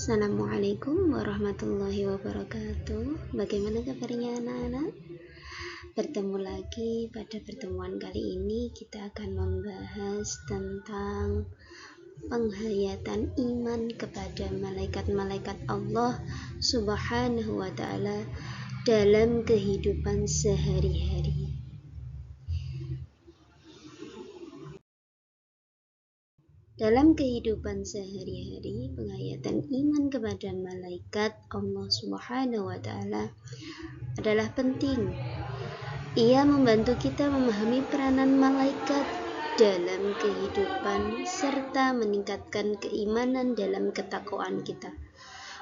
Assalamualaikum warahmatullahi wabarakatuh. Bagaimana kabarnya anak-anak? Bertemu lagi pada pertemuan kali ini kita akan membahas tentang penghayatan iman kepada malaikat-malaikat Allah Subhanahu wa ta'ala dalam kehidupan sehari-hari. Dalam kehidupan sehari-hari, penghayatan iman kepada malaikat Allah Subhanahu wa ta'ala adalah penting. Ia membantu kita memahami peranan malaikat dalam kehidupan serta meningkatkan keimanan dalam ketakwaan kita.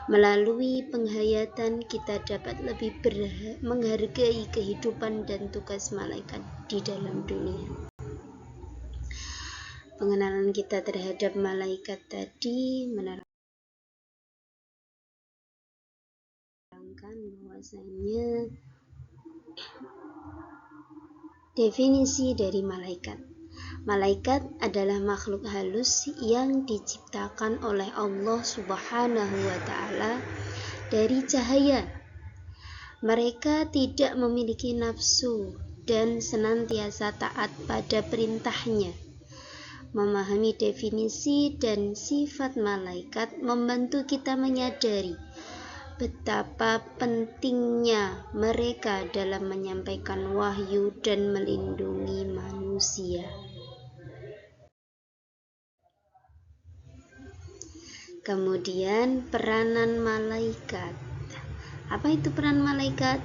Melalui penghayatan kita dapat lebih menghargai kehidupan dan tugas malaikat di dalam dunia. Pengenalan kita terhadap malaikat tadi menerangkan bahwasanya definisi dari malaikat. Malaikat adalah makhluk halus yang diciptakan oleh Allah Subhanahu wa ta'ala dari cahaya. Mereka tidak memiliki nafsu dan senantiasa taat pada perintahnya. Memahami definisi dan sifat malaikat membantu kita menyadari betapa pentingnya mereka dalam menyampaikan wahyu dan melindungi manusia. Kemudian peranan malaikat. Apa itu peran malaikat?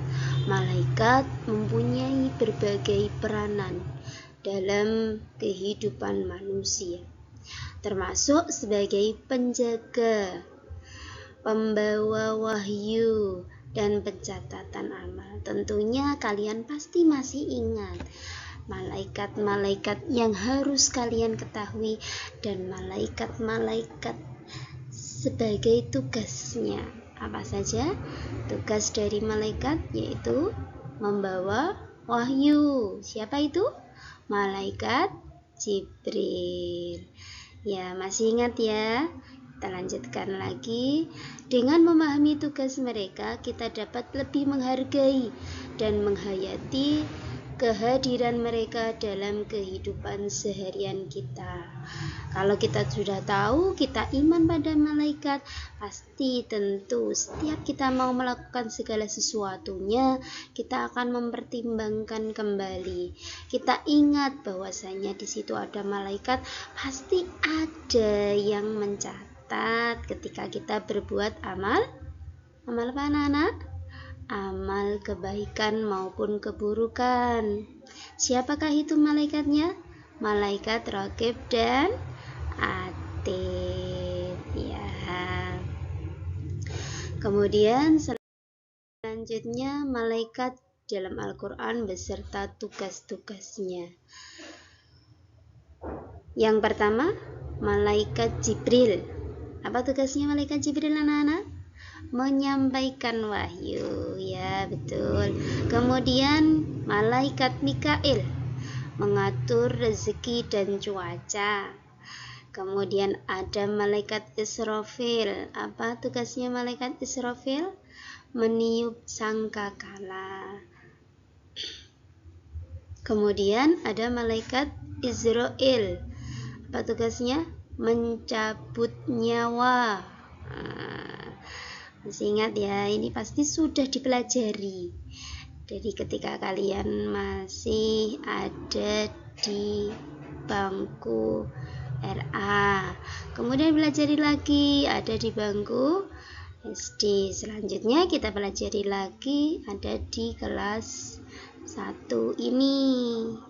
Malaikat mempunyai berbagai peranan dalam kehidupan manusia, termasuk sebagai penjaga, pembawa wahyu, dan pencatatan amal. Tentunya kalian pasti masih ingat malaikat-malaikat yang harus kalian ketahui dan malaikat-malaikat sebagai tugasnya. Apa saja tugas dari malaikat? Yaitu membawa wahyu. Siapa itu? Malaikat Jibril. Ya, masih ingat ya? Kita lanjutkan lagi. Dengan memahami tugas mereka, kita dapat lebih menghargai dan menghayati kehadiran mereka dalam kehidupan seharian kita. Kalau kita sudah tahu, kita iman pada malaikat, pasti tentu setiap kita mau melakukan segala sesuatunya, kita akan mempertimbangkan kembali. Kita ingat bahwasanya di situ ada malaikat, pasti ada yang mencatat ketika kita berbuat amal apa anak-anak? Amal kebaikan maupun keburukan. Siapakah itu malaikatnya? Malaikat Raqib dan Atid, ya. Kemudian selanjutnya malaikat dalam Al-Quran beserta tugas-tugasnya. Yang pertama, malaikat Jibril. Apa tugasnya malaikat Jibril, anak-anak? Menyampaikan wahyu, ya betul. Kemudian malaikat Mikail mengatur rezeki dan cuaca. Kemudian ada malaikat Israfil. Apa tugasnya malaikat Israfil? Meniup sangkakala. Kemudian ada malaikat Israel. Apa tugasnya? Mencabut nyawa. Masih ingat ya, ini pasti sudah dipelajari. Jadi ketika kalian masih ada di bangku RA, kemudian pelajari lagi ada di bangku SD. Selanjutnya kita pelajari lagi ada di kelas 1 ini,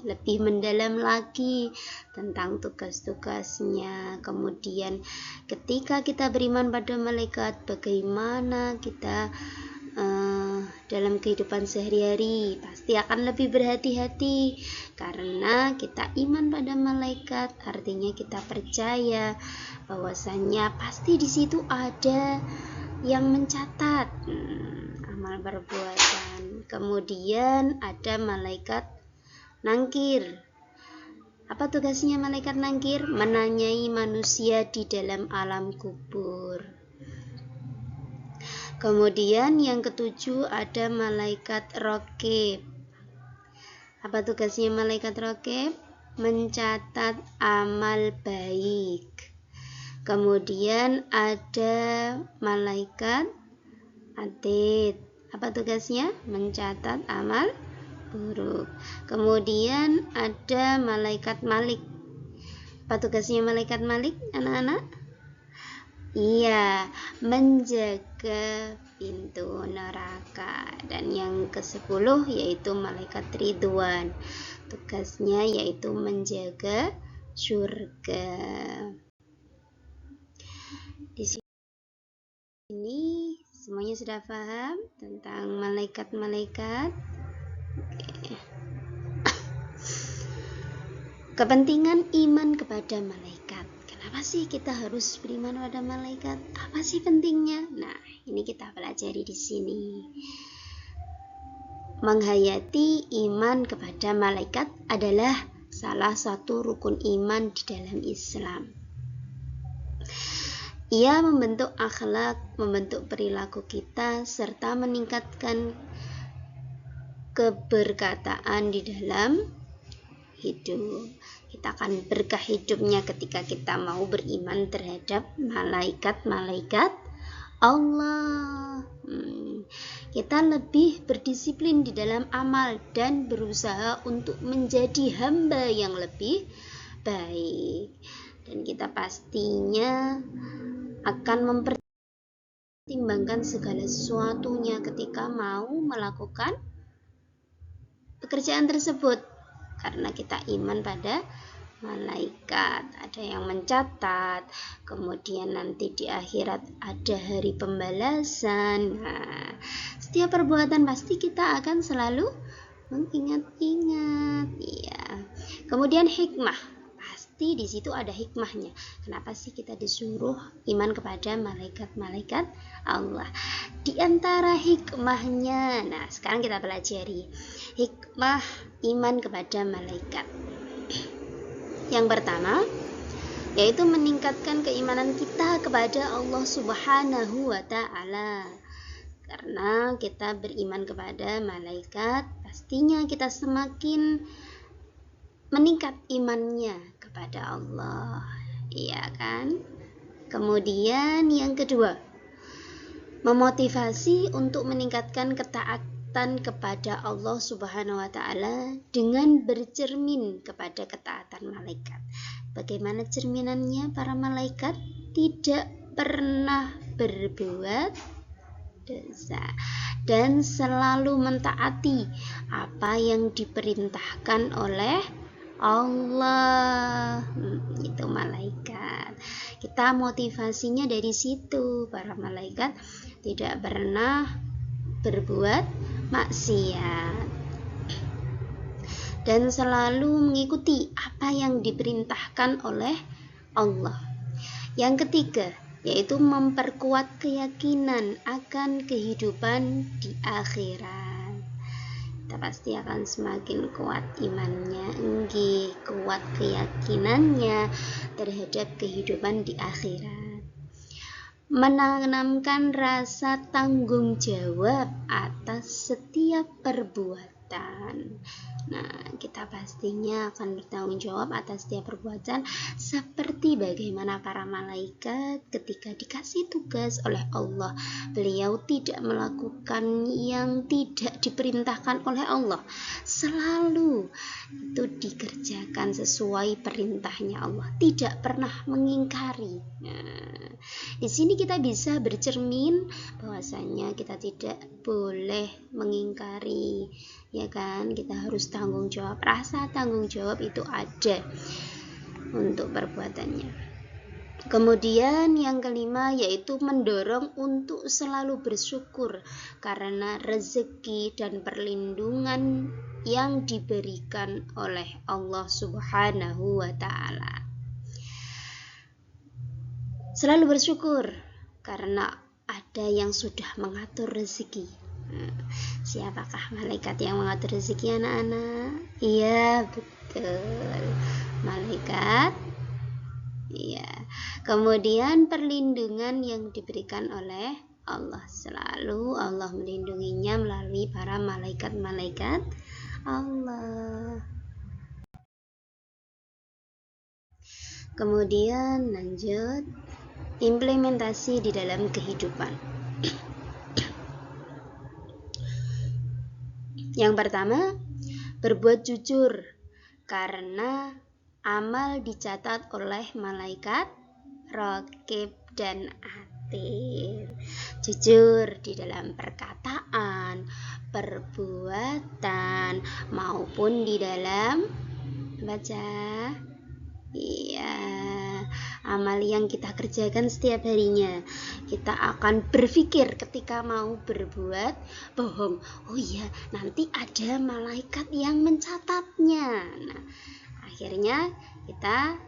lebih mendalam lagi tentang tugas-tugasnya. Kemudian ketika kita beriman pada malaikat, bagaimana kita dalam kehidupan sehari-hari, pasti akan lebih berhati-hati karena kita iman pada malaikat, artinya kita percaya bahwasanya pasti di situ ada yang mencatat amal perbuatan. Kemudian ada malaikat Nangkir. Apa tugasnya malaikat Nangkir? Menanyai manusia di dalam alam kubur. Kemudian yang ketujuh ada malaikat raqib. Apa tugasnya malaikat raqib? Mencatat amal baik. Kemudian ada malaikat atid. Apa tugasnya? Mencatat amal buruk. Kemudian ada malaikat malik. Apa tugasnya malaikat malik, anak-anak? Iya, menjaga pintu neraka. Dan yang ke-10 yaitu malaikat ridwan. Tugasnya yaitu menjaga surga. Di sini semuanya sudah paham tentang malaikat-malaikat. Kepentingan iman kepada malaikat. Kenapa sih kita harus beriman pada malaikat? Apa sih pentingnya? Nah, ini kita pelajari di sini. Menghayati iman kepada malaikat adalah salah satu rukun iman di dalam Islam. Ia membentuk akhlak, membentuk perilaku kita, serta meningkatkan keberkataan di dalam hidup. Kita akan berkah hidupnya ketika kita mau beriman terhadap malaikat-malaikat Allah. Kita lebih berdisiplin di dalam amal dan berusaha untuk menjadi hamba yang lebih baik. Dan kita pastinya akan mempertimbangkan segala sesuatunya ketika mau melakukan pekerjaan tersebut. Karena kita iman pada malaikat, ada yang mencatat, kemudian nanti di akhirat ada hari pembalasan. Nah, setiap perbuatan pasti kita akan selalu mengingat-ingat. Ya. Kemudian hikmah, pasti di situ ada hikmahnya. Kenapa sih kita disuruh iman kepada malaikat-malaikat Allah? Di antara hikmahnya, nah sekarang kita pelajari hikmah iman kepada malaikat. Yang pertama, yaitu meningkatkan keimanan kita kepada Allah Subhanahu wa Ta'ala. Karena kita beriman kepada malaikat, pastinya kita semakin meningkat imannya kepada Allah. Iya kan? Kemudian yang kedua, memotivasi untuk meningkatkan ketaatan kepada Allah Subhanahu wa Ta'ala dengan bercermin kepada ketaatan malaikat. Bagaimana cerminannya para malaikat? Tidak pernah berbuat dosa dan selalu mentaati apa yang diperintahkan oleh Allah. Itu malaikat. Kita motivasinya dari situ. Para malaikat tidak pernah berbuat maksiat dan selalu mengikuti apa yang diperintahkan oleh Allah. Yang ketiga, yaitu memperkuat keyakinan akan kehidupan di akhirat. Kita pasti akan semakin kuat imannya, kuat keyakinannya terhadap kehidupan di akhirat. Menanamkan rasa tanggung jawab atas setiap perbuatan. Nah, kita pastinya akan bertanggung jawab atas setiap perbuatan, seperti bagaimana para malaikat ketika dikasih tugas oleh Allah, beliau tidak melakukan yang tidak diperintahkan oleh Allah. Selalu itu dikerjakan sesuai perintahnya Allah, tidak pernah mengingkari. Nah, di sini kita bisa bercermin bahwasanya kita tidak boleh mengingkari, ya kan? Kita harus tanggung jawab. Rasa tanggung jawab itu ada untuk perbuatannya. Kemudian yang kelima, yaitu mendorong untuk selalu bersyukur karena rezeki dan perlindungan yang diberikan oleh Allah Subhanahu wa Ta'ala. Selalu bersyukur karena ada yang sudah mengatur rezeki. Siapakah malaikat yang mengatur rezeki, anak-anak? Iya, betul, malaikat. Iya. Kemudian perlindungan yang diberikan oleh Allah. Selalu Allah melindunginya melalui para malaikat-malaikat Allah. Kemudian lanjut, implementasi di dalam kehidupan. Yang pertama, berbuat jujur, karena amal dicatat oleh malaikat raqib dan atid. Jujur di dalam perkataan, perbuatan, maupun di dalam baca. Iya, amal yang kita kerjakan setiap harinya. Kita akan berpikir ketika mau berbuat bohong. Oh iya, nanti ada malaikat yang mencatatnya. Nah, akhirnya kita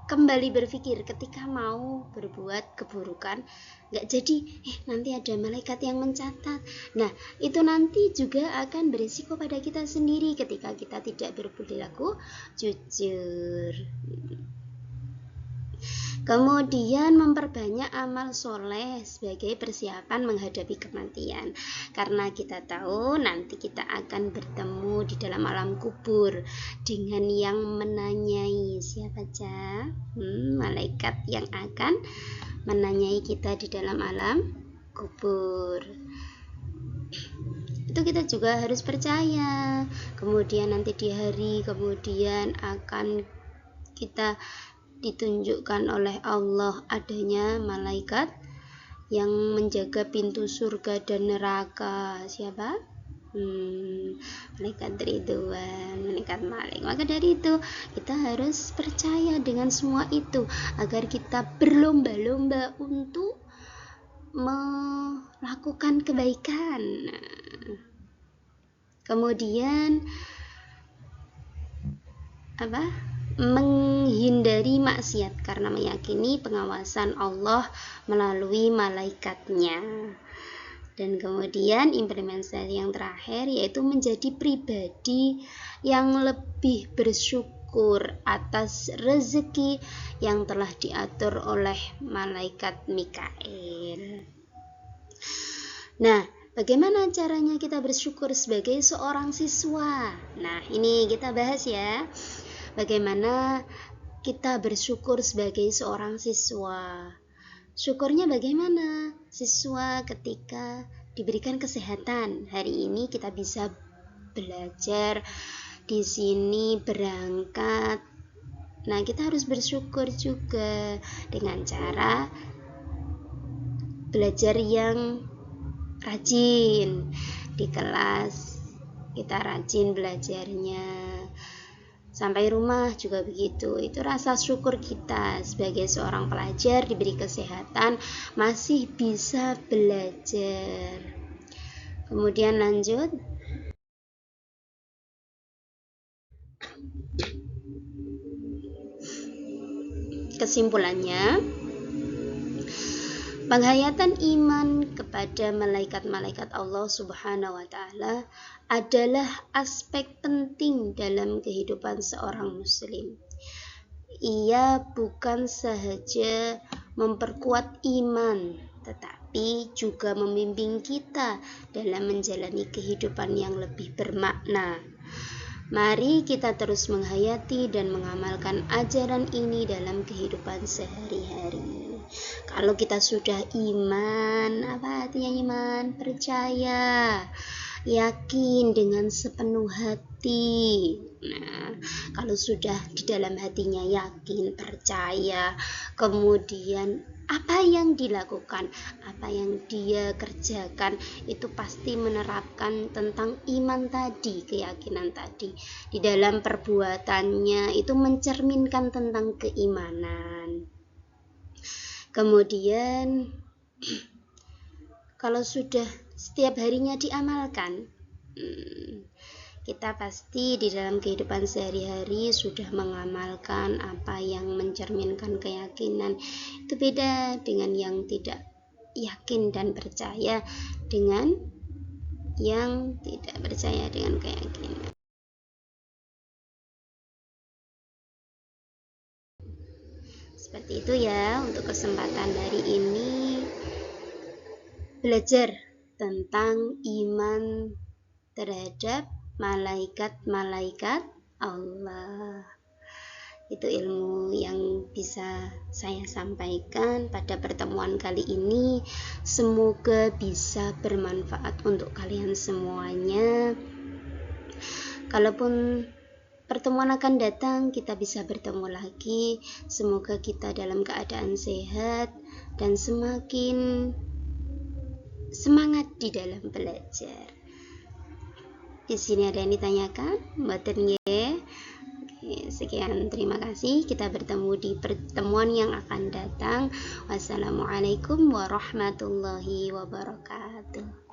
kembali berpikir ketika mau berbuat keburukan, nggak jadi, nanti ada malaikat yang mencatat. Nah, itu nanti juga akan berisiko pada kita sendiri ketika kita tidak berperilaku jujur. Kemudian memperbanyak amal soleh sebagai persiapan menghadapi kematian. Karena kita tahu nanti kita akan bertemu di dalam alam kubur dengan yang menanyai siapa saja? Malaikat yang akan menanyai kita di dalam alam kubur. Itu kita juga harus percaya. Kemudian nanti di hari kemudian akan kita ditunjukkan oleh Allah adanya malaikat yang menjaga pintu surga dan neraka. Siapa? Malaikat Ridwan, malaikat Malik. Maka dari itu kita harus percaya dengan semua itu agar kita berlomba-lomba untuk melakukan kebaikan. Kemudian menghindari maksiat karena meyakini pengawasan Allah melalui malaikatnya. Dan kemudian implementasi yang terakhir yaitu menjadi pribadi yang lebih bersyukur atas rezeki yang telah diatur oleh malaikat Mikail. Nah, bagaimana caranya kita bersyukur sebagai seorang siswa? Nah, ini kita bahas ya. Bagaimana kita bersyukur sebagai seorang siswa? Syukurnya bagaimana? Siswa ketika diberikan kesehatan, hari ini kita bisa belajar di sini, berangkat. Nah, kita harus bersyukur juga dengan cara belajar yang rajin di kelas. Kita rajin belajarnya. Sampai rumah juga begitu. Itu rasa syukur kita sebagai seorang pelajar diberi kesehatan, masih bisa belajar. Kemudian lanjut. Kesimpulannya, penghayatan iman kepada malaikat-malaikat Allah Subhanahu wa Ta'ala adalah aspek penting dalam kehidupan seorang muslim. Ia bukan sahaja memperkuat iman, tetapi juga membimbing kita dalam menjalani kehidupan yang lebih bermakna. Mari kita terus menghayati dan mengamalkan ajaran ini dalam kehidupan sehari-hari. Kalau kita sudah iman, apa artinya iman? Percaya, yakin dengan sepenuh hati. Nah, kalau sudah di dalam hatinya yakin, percaya, kemudian apa yang dilakukan, apa yang dia kerjakan, itu pasti menerapkan tentang iman tadi, keyakinan tadi. Di dalam perbuatannya itu mencerminkan tentang keimanan. Kemudian kalau sudah setiap harinya diamalkan, kita pasti di dalam kehidupan sehari-hari sudah mengamalkan apa yang mencerminkan keyakinan. Itu beda dengan yang tidak yakin dan percaya dengan yang tidak percaya dengan keyakinan. Seperti itu ya untuk kesempatan hari ini. belajar tentang iman terhadap malaikat-malaikat Allah. Itu ilmu yang bisa saya sampaikan pada pertemuan kali ini. Semoga bisa bermanfaat untuk kalian semuanya. Kalaupun pertemuan akan datang, kita bisa bertemu lagi. Semoga kita dalam keadaan sehat dan semakin semangat di dalam belajar. Di sini ada yang ditanyakan, mboten nggih? Sekian, terima kasih. Kita bertemu di pertemuan yang akan datang. Wassalamualaikum warahmatullahi wabarakatuh.